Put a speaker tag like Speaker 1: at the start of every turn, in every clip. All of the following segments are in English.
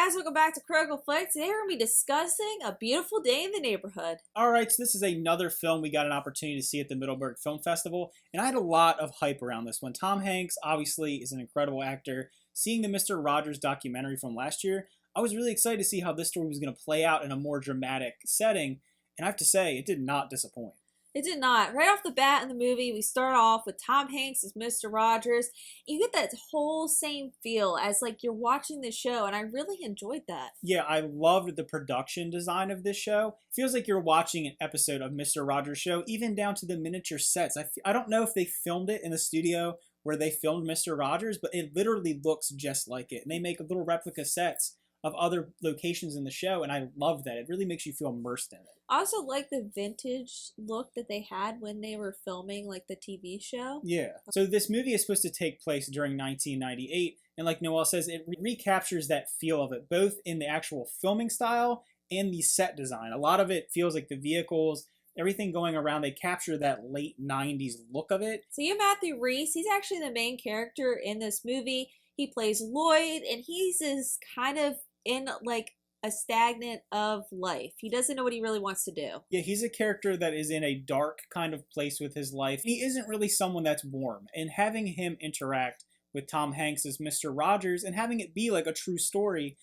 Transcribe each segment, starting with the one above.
Speaker 1: guys, welcome back to Critical Flick. Today we're going to be discussing A Beautiful Day in the Neighborhood.
Speaker 2: Alright, so this is another film we got an opportunity to see at the Middleburg Film Festival, and I had a lot of hype around this one. Tom Hanks, obviously, is an incredible actor. Seeing the Mr. Rogers documentary from last year, I was really excited to see how this story was going to play out in a more dramatic setting, and I have to say, it did not disappoint.
Speaker 1: It did not. Right off the bat in the movie, we start off with Tom Hanks as Mr. Rogers. You get that whole same feel as like you're watching the show, and I really enjoyed that.
Speaker 2: Yeah, I loved the production design of this show. It feels like you're watching an episode of Mr. Rogers' show, even down to the miniature sets. I don't know if they filmed it in the studio where they filmed Mr. Rogers, but it literally looks just like it. And they make little replica sets of other locations in the show, and I love that. It really makes you feel immersed in it.
Speaker 1: I also like the vintage look that they had when they were filming like the TV show.
Speaker 2: Yeah. So this movie is supposed to take place during 1998, and like Noelle says, it recaptures that feel of it, both in the actual filming style and the set design. A lot of it feels like the vehicles, everything going around, they capture that late 90s look of it.
Speaker 1: So you have Matthew Rhys. He's actually the main character in this movie. He plays Lloyd, and he's this kind of in like a stagnant of life. He doesn't know what he really wants to do.
Speaker 2: Yeah, he's a character that is in a dark kind of place with his life. He isn't really someone that's warm. And having him interact with Tom Hanks as Mr. Rogers and having it be like a true story,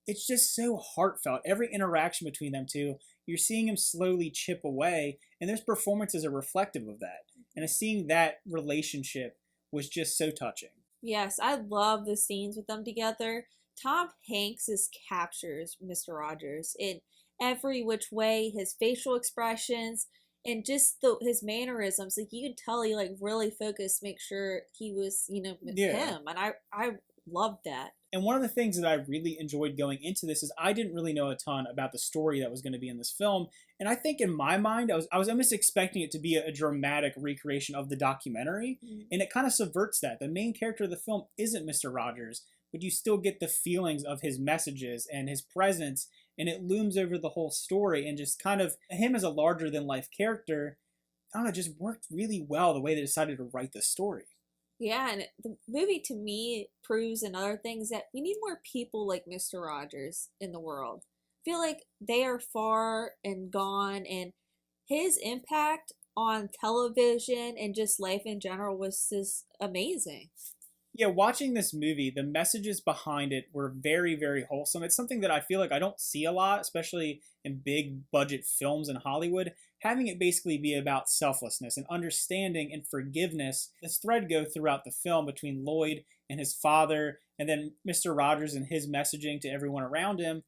Speaker 2: it's just so heartfelt. Every interaction between them two, you're seeing him slowly chip away, and this performance is a reflective of that. And seeing that relationship was just so touching.
Speaker 1: Yes, I love the scenes with them together. Tom Hanks captures Mr. Rogers in every which way, his facial expressions and just his mannerisms. Like you could tell he like really focused, make sure he was, with him. And I loved that.
Speaker 2: And one of the things that I really enjoyed going into this is I didn't really know a ton about the story that was going to be in this film. And I think in my mind, I was almost expecting it to be a dramatic recreation of the documentary. Mm-hmm. And it kind of subverts that. The main character of the film isn't Mr. Rogers, but you still get the feelings of his messages and his presence, and it looms over the whole story, and just kind of him as a larger-than-life character, I don't know, just worked really well the way they decided to write the story.
Speaker 1: Yeah, and the movie to me proves another thing is that we need more people like Mr. Rogers in the world. I feel like they are far and gone, and his impact on television and just life in general was just amazing.
Speaker 2: Yeah, watching this movie, the messages behind it were very, very wholesome. It's something that I feel like I don't see a lot, especially in big budget films in Hollywood. Having it basically be about selflessness and understanding and forgiveness. This thread go throughout the film between Lloyd and his father, and then Mr. Rogers and his messaging to everyone around him.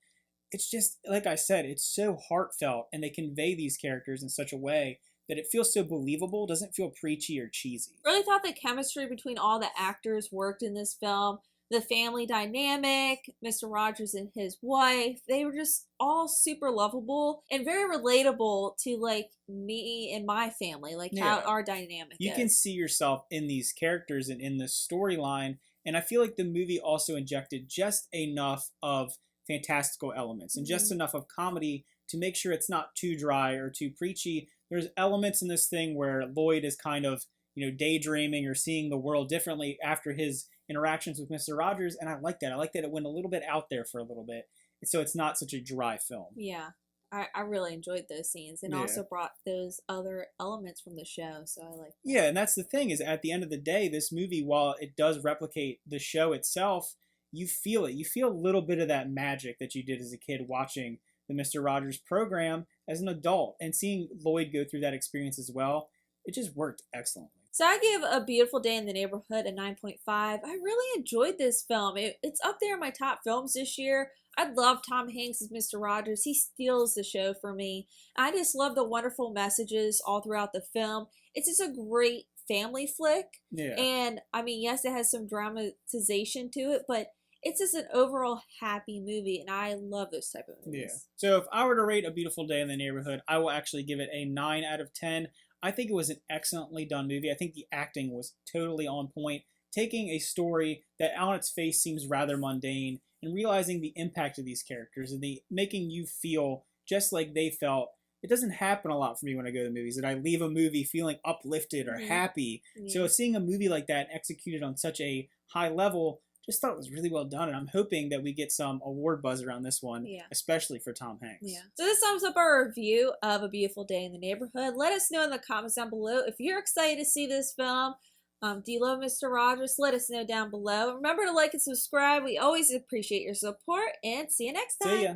Speaker 2: It's just, like I said, it's so heartfelt, and they convey these characters in such a way that it feels so believable, doesn't feel preachy or cheesy.
Speaker 1: Really thought the chemistry between all the actors worked in this film. The family dynamic, Mr. Rogers and his wife, they were just all super lovable and very relatable to like me and my family, like how our dynamic
Speaker 2: You can see yourself in these characters and in this storyline, and I feel like the movie also injected just enough of fantastical elements and just enough of comedy to make sure it's not too dry or too preachy. There's elements in this thing where Lloyd is kind of, daydreaming or seeing the world differently after his interactions with Mr. Rogers, and I like that. I like that it went a little bit out there for a little bit, so it's not such a dry film.
Speaker 1: Yeah, I really enjoyed those scenes, and also brought those other elements from the show, so I like that.
Speaker 2: Yeah, and that's the thing, is at the end of the day, this movie, while it does replicate the show itself, you feel it. You feel a little bit of that magic that you did as a kid watching the Mr. Rogers program as an adult, and seeing Lloyd go through that experience as well, it just worked excellently.
Speaker 1: So I give A Beautiful Day in the Neighborhood a 9.5. I really enjoyed this film. It's up there in my top films this year. I love Tom Hanks as Mr. Rogers. He steals the show for me. I just love the wonderful messages all throughout the film. It's just a great family flick.
Speaker 2: Yeah.
Speaker 1: And, I mean, yes, it has some dramatization to it, but it's just an overall happy movie, and I love those type of movies.
Speaker 2: Yeah. So if I were to rate A Beautiful Day in the Neighborhood, I will actually give it a 9 out of 10. I think it was an excellently done movie. I think the acting was totally on point. Taking a story that on its face seems rather mundane and realizing the impact of these characters and making you feel just like they felt. It doesn't happen a lot for me when I go to movies, that I leave a movie feeling uplifted or happy. So seeing a movie like that executed on such a high level just thought it was really well done, and I'm hoping that we get some award buzz around this one,
Speaker 1: Yeah.
Speaker 2: especially for Tom Hanks.
Speaker 1: Yeah. So this sums up our review of A Beautiful Day in the Neighborhood. Let us know in the comments down below if you're excited to see this film. Do you love Mr. Rogers? Let us know down below. Remember to like and subscribe. We always appreciate your support, and see you next time.
Speaker 2: See ya.